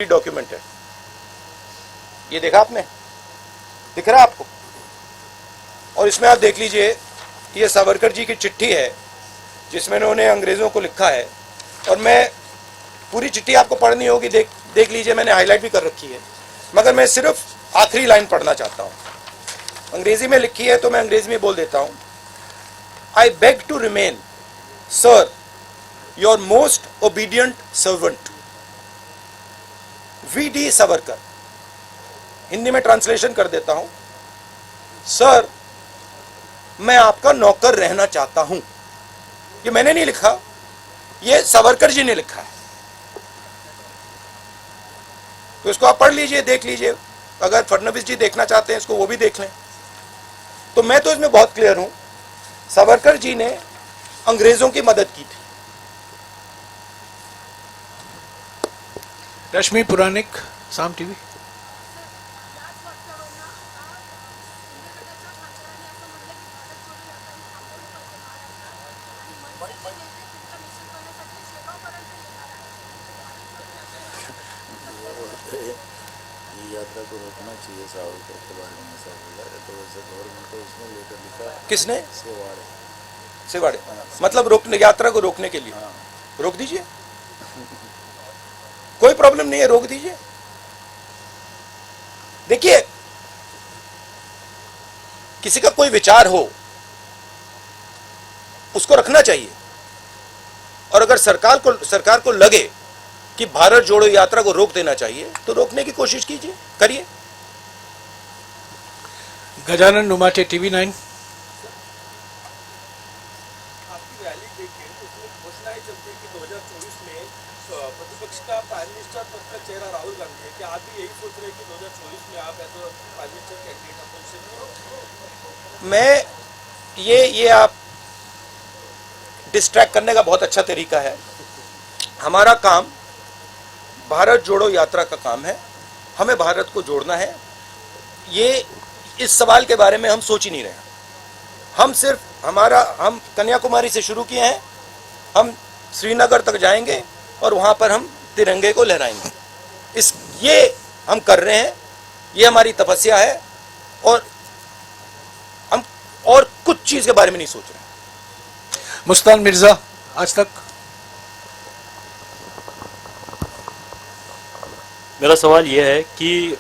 Document है, ये देखा आपने, दिख रहा है आपको? और इसमें आप देख लीजिए, ये सावरकर जी की चिट्ठी है जिसमें उन्होंने अंग्रेजों को लिखा है। और मैं पूरी चिट्ठी आपको पढ़नी होगी, देख लीजिए, मैंने हाईलाइट भी कर रखी है, मगर मैं सिर्फ आखिरी लाइन पढ़ना चाहता हूं। अंग्रेजी में लिखी है तो मैं अंग्रेजी में बोल देता हूं। I beg to remain sir your most obedient servant V D. Savarkar. Hindi में ट्रांसलेशन कर देता हूं, सर मैं आपका नौकर रहना चाहता हूं। ये मैंने नहीं लिखा, ये सावरकर जी ने लिखा है। तो इसको आप पढ़ लीजिए, देख लीजिए। अगर फडणवीस जी देखना चाहते हैं इसको, वो भी देख लें। तो मैं तो इसमें बहुत क्लियर हूं, सावरकर जी ने अंग्रेजों की मदद की थी। रश्मि पुराणिक, साम टीवी। यात्रा को रोकना चाहिए, सावरकर के बारे में ऐसा बोला है। तो वैसे गवर्नमेंट को इसमें लेकर लिखा किसने? सेवाड़े। मतलब रोकने, यात्रा को रोकने के लिए। रोक दीजिए, कोई प्रॉब्लम नहीं है, रोक दीजिए। देखिए, किसी का कोई विचार हो उसको रखना चाहिए, और अगर सरकार को लगे कि भारत जोड़ो यात्रा को रोक देना चाहिए तो रोकने की कोशिश कीजिए, करिए। गजानन नुमाटे, टीवी 9। आपकी रैली देखिए, उसमें घोषणाएं चलती है कि 2024 में प्रतिपक्ष का प्राइम मिनिस्टर पद का चेहरा राहुल गांधी है। क्या आप भी यही सोच रहे हैं कि 2024 में आप as prime minister candidate opposition? मैं ये आप डिस्ट्रैक्ट करने का बहुत अच्छा तरीका है। हमारा काम भारत जोड़ो यात्रा का काम है, हमें भारत को जोड़ना है। ये इस सवाल के बारे में हम सोच ही नहीं रहे। हम सिर्फ हम कन्याकुमारी से शुरू किए हैं, हम श्रीनगर तक जाएंगे और वहां पर हम तिरंगे को लहराएंगे। ये हम कर रहे हैं, ये हमारी तपस्या है, और हम और कुछ चीज के बारे में नहीं सोच रहे। मुस्तान मिर्जा, आज तक। मेरा सवाल यह है कि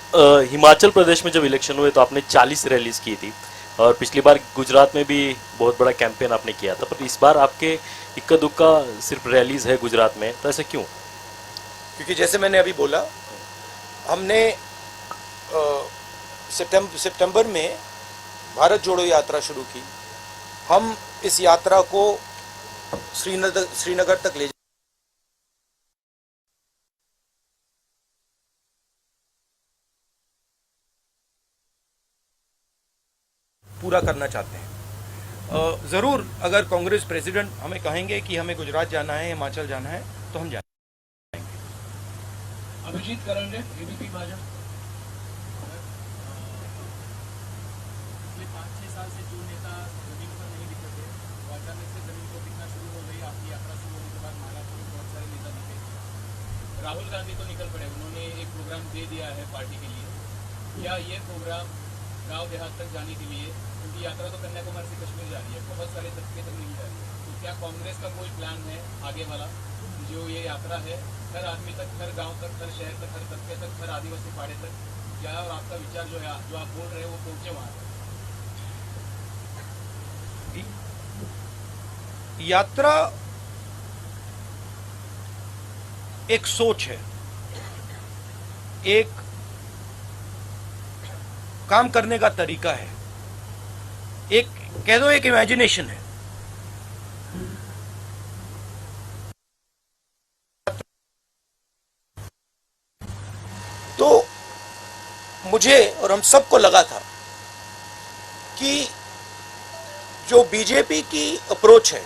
हिमाचल प्रदेश में जब इलेक्शन हुए तो आपने 40 रैलीज की थी, और पिछली बार गुजरात में भी बहुत बड़ा कैंपेन आपने किया था, पर इस बार आपके इक्का दुक्का सिर्फ रैलीज है गुजरात में, तो ऐसा क्यों? क्योंकि जैसे मैंने अभी बोला, हमने सितंबर में भारत जोड़ो यात्रा शुरू की। हम इस यात्रा को श्रीनगर तक ले पूरा करना चाहते हैं। जरूर अगर कांग्रेस प्रेसिडेंट हमें कहेंगे कि हमें गुजरात जाना है, हिमाचल जाना है, तो हम जाएंगे। अभिजीत करंडे, एबीपी भाजपा। 5-6 साल से जो नेता जमीन पर नहीं दिखे थे, वो अचानक से जमीन पर दिखना शुरू हो गई। आपकी यात्रा शुरू होने के बाद महाराष्ट्र में बहुत सारे नेता दिखे। राहुल गांधी तो निकल पड़े, उन्होंने एक प्रोग्राम दे दिया है पार्टी के लिए। या ये प्रोग्राम गांव देहात तक जाने के लिए, क्योंकि यात्रा तो कन्याकुमारी से कश्मीर जा रही है, बहुत सारे तबके तक नहीं जा रही है, तो क्या कांग्रेस का कोई प्लान है आगे वाला, जो ये यात्रा है हर आदमी तक, हर गांव तक, हर शहर तक, हर तबके तक, हर आदिवासी पाड़े तक, क्या और आपका विचार जो है, जो आप बोल रहे हैं, वो पहुंचे वहां तक? यात्रा एक सोच है, एक काम करने का तरीका है, एक कह दो एक इमेजिनेशन है। तो मुझे और हम सबको लगा था कि जो बीजेपी की अप्रोच है,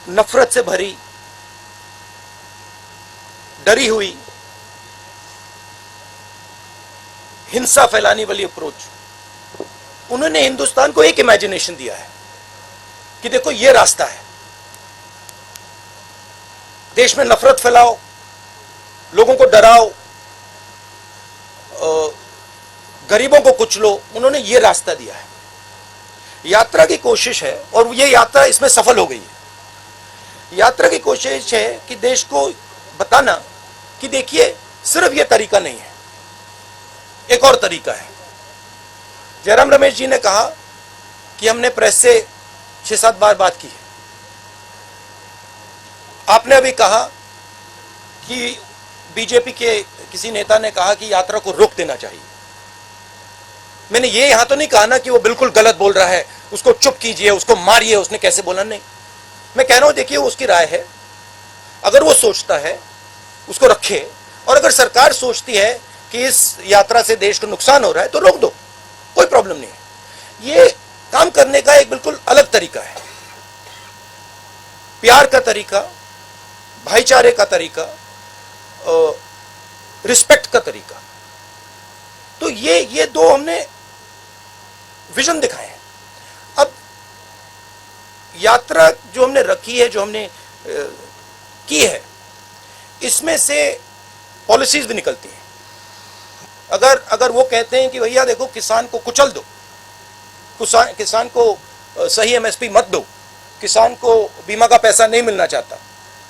नफरत से भरी, डरी हुई, हिंसा फैलाने वाली अप्रोच, उन्होंने हिंदुस्तान को एक इमेजिनेशन दिया है कि देखो ये रास्ता है, देश में नफरत फैलाओ, लोगों को डराओ, गरीबों को कुचलो, उन्होंने ये रास्ता दिया है। यात्रा की कोशिश है और ये यात्रा इसमें सफल हो गई है। यात्रा की कोशिश है कि देश को बताना कि देखिए सिर्फ ये तरीका नहीं है, एक और तरीका है। जयराम रमेश जी ने कहा कि हमने प्रेस से 6-7 बार बात की है। आपने अभी कहा कि बीजेपी के किसी नेता ने कहा कि यात्रा को रोक देना चाहिए। मैंने ये यहां तो नहीं कहा ना कि वो बिल्कुल गलत बोल रहा है, उसको चुप कीजिए, उसको मारिए, उसने कैसे बोला, नहीं। मैं कह रहा हूं देखिए वो उसकी राय है, अगर वो सोचता है उसको रखे, और अगर सरकार सोचती है कि इस यात्रा से देश को नुकसान हो रहा है तो रोक दो, कोई प्रॉब्लम नहीं है। ये काम करने का एक बिल्कुल अलग तरीका है, प्यार का तरीका, भाईचारे का तरीका, रिस्पेक्ट का तरीका। तो ये दो हमने विजन दिखाए हैं। अब यात्रा जो हमने रखी है, जो हमने की है, इसमें से पॉलिसीज भी निकलती हैं। अगर वो कहते हैं कि भैया देखो किसान को कुचल दो, किसान को सही एमएसपी मत दो, किसान को बीमा का पैसा नहीं मिलना चाहता,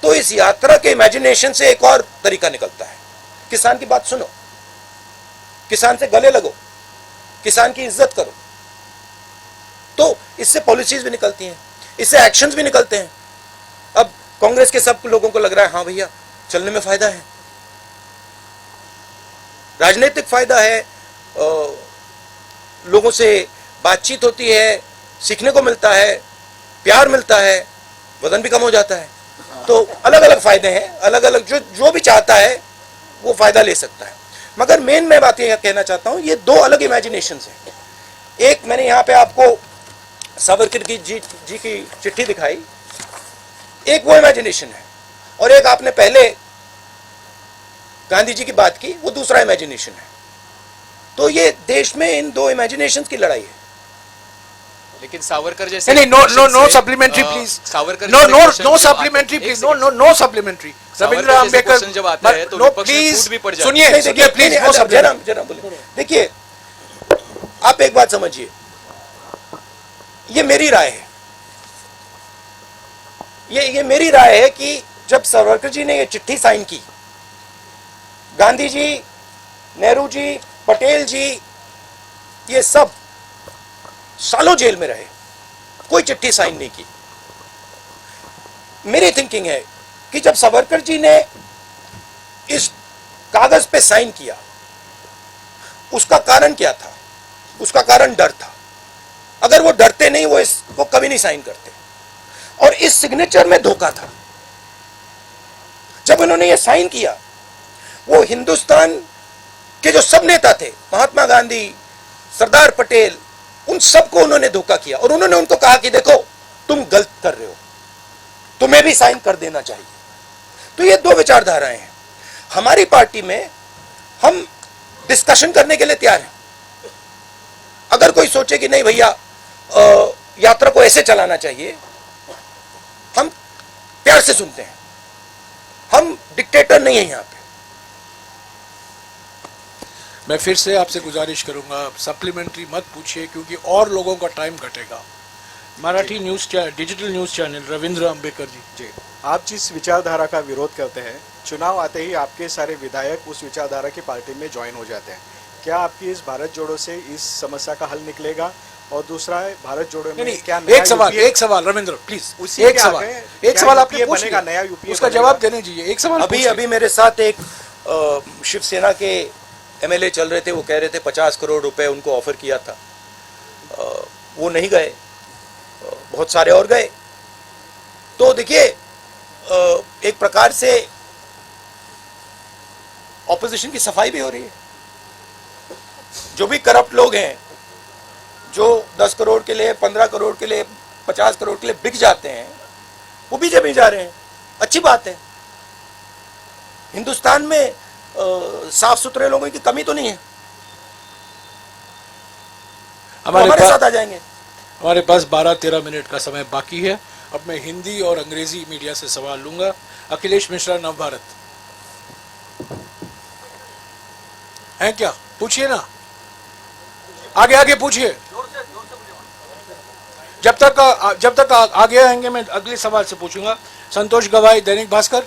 तो इस यात्रा के इमेजिनेशन से एक और तरीका निकलता है। किसान की बात सुनो, किसान से गले लगो, किसान की इज्जत करो। तो इससे पॉलिसीज भी निकलती हैं, इससे एक्शंस भी निकलते हैं। अब कांग्रेस के सब लोगों को लग रहा है हाँ भैया चलने में फायदा है, राजनीतिक फायदा है, लोगों से बातचीत होती है, सीखने को मिलता है, प्यार मिलता है, वजन भी कम हो जाता है। तो अलग अलग फायदे हैं, अलग अलग जो भी चाहता है वो फायदा ले सकता है। मगर मेन मैं बात यह कहना चाहता हूं, ये दो अलग इमेजिनेशंस हैं। एक मैंने यहां पे आपको सावरकर जी की चिट्ठी दिखाई, एक वो इमेजिनेशन है, और एक आपने पहले गांधी जी की बात की, वो दूसरा इमेजिनेशन है। तो ये देश में इन दो इमेजिनेशंस की लड़ाई है। लेकिन सावरकर जैसे नहीं, no supplementary please, Savarkar no supplementary please, no supplementary. Ravindra Ambedkar जब आता है तो नो विपक्ष में प्लीज फूट भी पड़ जाती है। सुनिए प्लीज, नो सप्लीमेंट्री। जरा बोलिए। देखिए आप एक बात समझिए, ये मेरी राय है, ये मेरी राय है कि जब सावरकर जी ने ये चिट्ठी साइन की, गांधी जी, नेहरू जी, पटेल जी, ये सब सालों जेल में रहे, कोई चिट्ठी साइन नहीं की। मेरी थिंकिंग है कि जब सावरकर जी ने इस कागज पे साइन किया, उसका कारण क्या था? उसका कारण डर था। अगर वो डरते नहीं, वो इसको कभी नहीं साइन करते। और इस सिग्नेचर में धोखा था। जब उन्होंने ये साइन किया, वो हिंदुस्तान के जो सब नेता थे, महात्मा गांधी, सरदार पटेल, उन सबको उन्होंने धोखा किया, और उन्होंने उनको कहा कि देखो तुम गलत कर रहे हो, तुम्हें भी साइन कर देना चाहिए। तो ये दो विचारधाराएं हैं। हमारी पार्टी में हम डिस्कशन करने के लिए तैयार हैं। अगर कोई सोचे कि नहीं भैया यात्रा को ऐसे चलाना चाहिए, हम प्यार से सुनते हैं। हम डिक्टेटर नहीं है यहां पे। मैं फिर से आपसे गुजारिश करूंगा, सप्लीमेंट्री मत पूछिए क्योंकि और लोगों का टाइम घटेगा। Marathi news digital news channel, Ravindra Ambedkar ji. आप जिस विचारधारा का विरोध करते हैं, चुनाव आते ही आपके सारे विधायक उस विचारधारा की पार्टी में ज्वाइन हो जाते हैं। क्या आपकी इस भारत जोड़ो से इस समस्या का हल निकलेगा? और दूसरा है भारत जोड़ो में क्या एक सवाल रविंद्र प्लीज, एक सवाल आपने पूछ लिया, नया यूपीए उसका जवाब देने दीजिए। एक सवाल अभी मेरे साथ एक शिवसेना के एमएलए चल रहे थे, वो कह रहे थे 50 करोड़ रुपए उनको ऑफर किया था, वो नहीं गए, बहुत सारे और गए। तो देखिए एक प्रकार से ऑपोजिशन की सफाई भी हो रही है। जो भी करप्ट लोग हैं, जो 10 करोड़ के लिए, 15 करोड़ के लिए, 50 करोड़ के लिए बिक जाते हैं, वो बीजेपी जा रहे हैं। अच्छी बात है। हिंदुस्तान में साफ सुथरे लोगों की कमी तो नहीं है, हमारे साथ आ जाएंगे। हमारे पास 12-13 मिनट का समय बाकी है। अब मैं हिंदी और अंग्रेजी मीडिया से सवाल लूंगा। अखिलेश मिश्रा, नवभारत, हैं क्या? पूछिए ना, आगे आगे पूछिए। जब तक आगे आएंगे मैं अगले सवाल से पूछूंगा। संतोष गवाई, दैनिक भास्कर,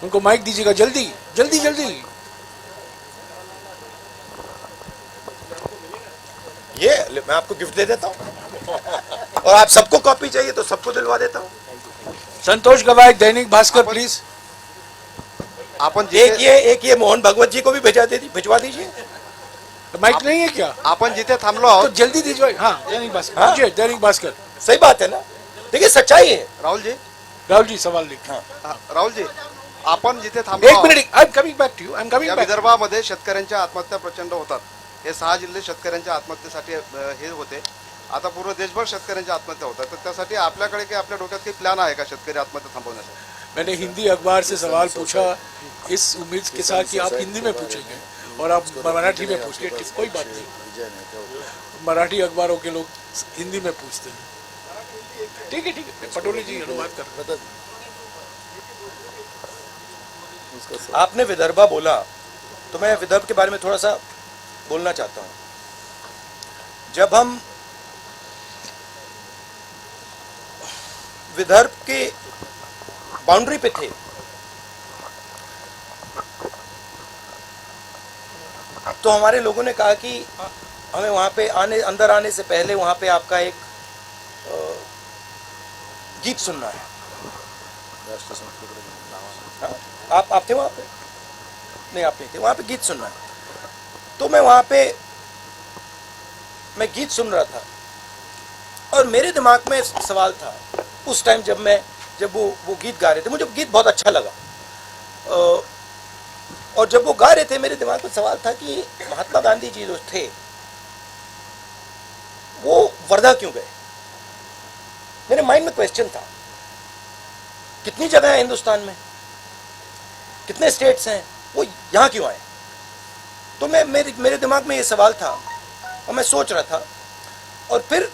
उनको माइक दीजिएगा, जल्दी जल्दी जल्दी। ये मैं आपको गिफ्ट दे देता हूँ और आप सबको कॉपी चाहिए तो सबको दिलवा देता हूँ। संतोष गवाई, दैनिक भास्कर, प्लीज। आपण एक ये मोहन भगवत जी को भी भिजवा दीजिए। माइक नहीं है क्या? आपण जिथे थांबलो तो आहोत जल्दी दीजिए। हाँ, दैनिक भास्कर, हाँ? पूछिए, दैनिक भास्कर। सही बात है ना, देखिए सच्चाई है। राहुल जी, राहुल जी सवाल लिखिए। राहुल जी, आपण जिथे थांबलो एक आहोत, minute, I am coming back to you, I am या कमिंग बैक। विदर्भामध्ये शेतकऱ्यांच्या आत्महत्या प्रचंड होतात. हे 6 जिल्हे शेतकऱ्यांच्या आत्महत्येसाठी हे होते. आता पूर्ण देशभर शेतकऱ्यांच्या आत्महत्या होतात. तर त्यासाठी आपल्याकडे काही आपल्या डोक्यात काही प्लॅन आहे का शेतकरी आत्महत्या थांबवण्यासाठी? मैंने हिंदी अखबार से सवाल पूछा इस उम्मीद के साथ कि आप हिंदी में पूछेंगे और आप मराठी में पूछिए, कोई बात नहीं, मराठी अखबारों के लोग हिंदी में पूछते हैं। ठीक है, पटोले जी अनुवाद कर रहे हैं। आपने विदर्भा बोला तो मैं विदर्भ के बारे में थोड़ा सा बोलना चाहता हूँ। जब हम विदर्भ के बाउंड्री पे थे तो हमारे लोगों ने कहा कि हमें वहाँ पे अंदर आने से पहले वहाँ पे आपका एक गीत सुनना है। हाँ, आप थे वहाँ पे? नहीं, आप नहीं थे वहाँ पे। गीत सुनना है तो मैं वहाँ पे गीत सुन रहा था और मेरे दिमाग में सवाल था उस टाइम जब वो गीत गा रहे थे। मुझे गीत बहुत अच्छा लगा और जब वो गा रहे थे मेरे दिमाग में सवाल था कि महात्मा गांधी जी जो थे वो वर्धा क्यों गए। मेरे माइंड में क्वेश्चन था, कितनी जगह है हिंदुस्तान में, कितने स्टेट्स हैं, वो यहाँ क्यों आए। तो मेरे दिमाग में ये सवाल था और मैं सोच रहा था। और फिर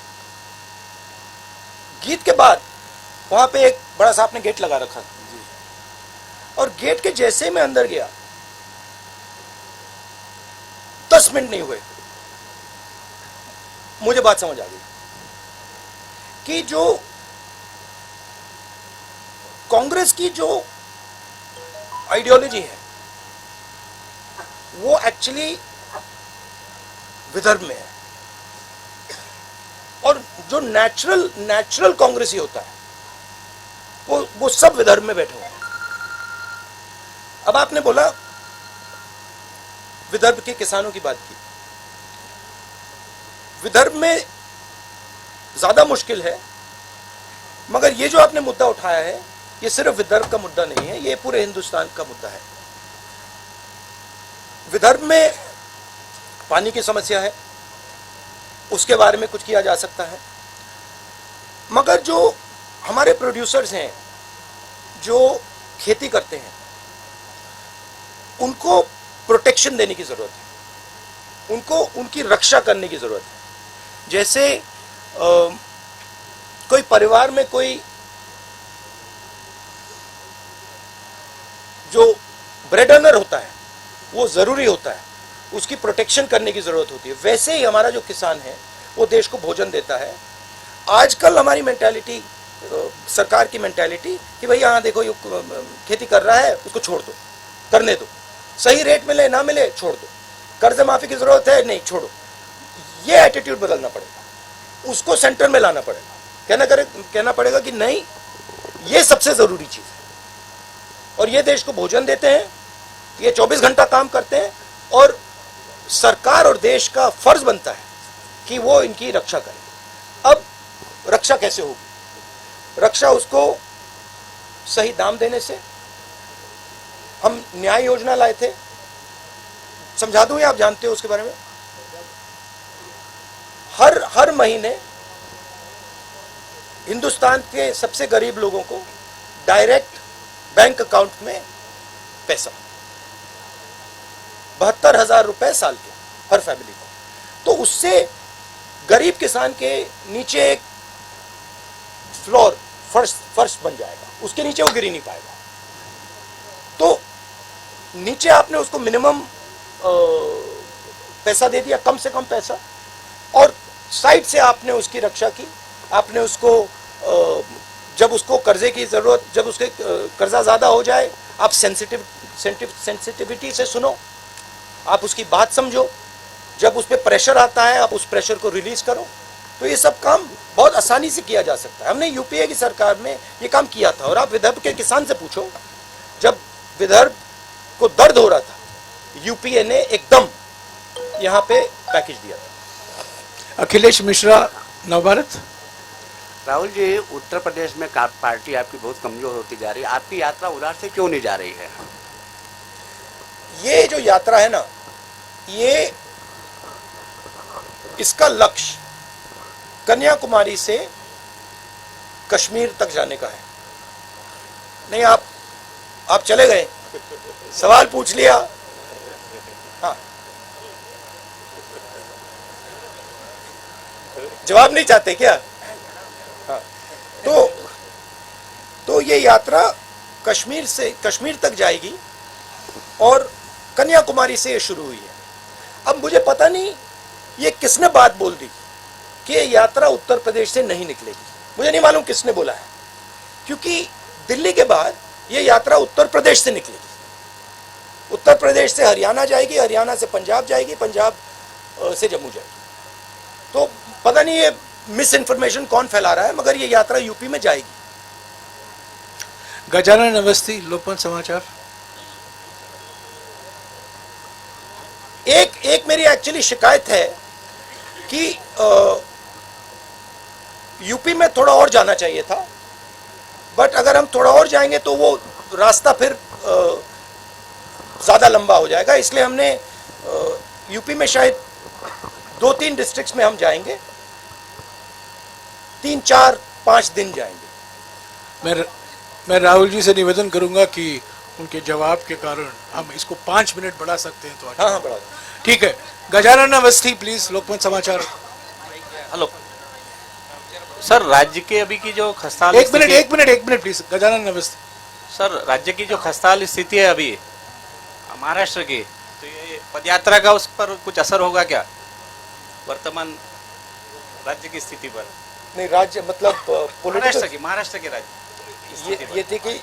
गीत के बाद वहां पे एक बड़ा सा आपने गेट लगा रखा था और गेट के जैसे मैं अंदर गया 10 मिनट नहीं हुए मुझे बात समझ आ गई कि जो कांग्रेस की जो आइडियोलॉजी है वो एक्चुअली विदर्भ में है और जो नेचुरल कांग्रेसी होता है वो सब विदर्भ में बैठे हुए हैं। अब आपने बोला विदर्भ के किसानों की बात की। विदर्भ में ज्यादा मुश्किल है, मगर ये जो आपने मुद्दा उठाया है ये सिर्फ विदर्भ का मुद्दा नहीं है, ये पूरे हिंदुस्तान का मुद्दा है। विदर्भ में पानी की समस्या है, उसके बारे में कुछ किया जा सकता है, मगर जो हमारे प्रोड्यूसर्स हैं जो खेती करते हैं उनको प्रोटेक्शन देने की जरूरत है, उनको उनकी रक्षा करने की जरूरत है। जैसे कोई परिवार में कोई जो ब्रेड अर्नर होता है वो जरूरी होता है, उसकी प्रोटेक्शन करने की जरूरत होती है। वैसे ही हमारा जो किसान है वो देश को भोजन देता है। आजकल हमारी मेंटालिटी, सरकार की मेंटालिटी कि भाई हाँ देखो ये खेती कर रहा है उसको छोड़ दो, करने दो, सही रेट मिले ना मिले छोड़ दो, कर्ज माफी की जरूरत है नहीं छोड़ो। ये एटीट्यूड बदलना पड़ेगा, उसको सेंटर में लाना पड़ेगा, कहना पड़ेगा कि नहीं ये सबसे जरूरी चीज है और ये देश को भोजन देते हैं, ये 24 घंटा काम करते हैं और सरकार और देश का फर्ज बनता है कि वो इनकी रक्षा करे। अब रक्षा कैसे होगी? रक्षा उसको सही दाम देने से। हम न्याय योजना लाए थे, समझा दूं या आप जानते हो उसके बारे में? हर महीने हिंदुस्तान के सबसे गरीब लोगों को डायरेक्ट बैंक अकाउंट में पैसा 72,000 रुपए साल के हर फैमिली को। तो उससे गरीब किसान के नीचे एक फ्लोर फर्श बन जाएगा, उसके नीचे वो गिर ही नहीं पाएगा। तो नीचे आपने उसको मिनिमम पैसा दे दिया, कम से कम पैसा, और साइड से आपने उसकी रक्षा की। आपने उसको जब उसको कर्जे की जरूरत, जब उसके कर्जा ज्यादा हो जाए, आप सेंसिटिविटी से सुनो, आप उसकी बात समझो। जब उस पर प्रेशर आता है, आप उस प्रेशर को रिलीज करो। तो ये सब काम बहुत आसानी से किया जा सकता है। हमने यूपीए की सरकार में ये काम किया था। और आप विदर्भ के किसान से पूछो, जब विदर्भ को दर्द हो रहा था, यूपीए ने एकदम यहाँ पे पैकेज दिया था। अखिलेश मिश्रा, नवभारत। राहुल जी, उत्तर प्रदेश में पार्टी आपकी बहुत कमजोर होती जा रही है, आपकी यात्रा उधर से क्यों नहीं जा रही है? ये जो यात्रा है ना, ये इसका लक्ष्य कन्याकुमारी से कश्मीर तक जाने का है। नहीं, आप चले गए, सवाल पूछ लिया। हाँ, जवाब नहीं चाहते क्या? हाँ, तो ये यात्रा कश्मीर तक जाएगी और कन्याकुमारी से ये शुरू हुई है। अब मुझे पता नहीं ये किसने बात बोल दी कि ये यात्रा उत्तर प्रदेश से नहीं निकलेगी। मुझे नहीं मालूम किसने बोला है, क्योंकि दिल्ली के बाद ये यात्रा उत्तर प्रदेश से निकलेगी। उत्तर प्रदेश से हरियाणा जाएगी, हरियाणा से पंजाब जाएगी, पंजाब से जम्मू जाएगी। तो पता नहीं ये मिस इन्फॉर्मेशन कौन फैला रहा है, मगर ये यात्रा यूपी में जाएगी। गजानन अवस्थी, लोकमत समाचार। एक मेरी एक्चुअली शिकायत है कि यूपी में थोड़ा और जाना चाहिए था, बट अगर हम थोड़ा और जाएंगे तो वो रास्ता फिर ज़्यादा लंबा हो जाएगा। इसलिए हमने यूपी में शायद 2-3 डिस्ट्रिक्ट्स में हम जाएंगे, 3, 4, 5 दिन जाएंगे। मैं राहुल जी से निवेदन करूंगा कि उनके जवाब के कारण हम इसको 5 मिनट बढ़ा सकते हैं तो अच्छा। हाँ, बढ़ा। ठीक है, गजानन अवस्थी प्लीज, लोकमत समाचार। हेलो सर, राज्य के अभी की जो खस्ताहाल एक minute please, Gajanan Awasthi. Sir, राज्य की जो खस्ताहाल स्थिति है अभी महाराष्ट्र की, तो ये पदयात्रा का उस पर कुछ असर होगा क्या वर्तमान राज्य की स्थिति पर? नहीं, राज्य मतलब महाराष्ट्र के राज्य ये थी कि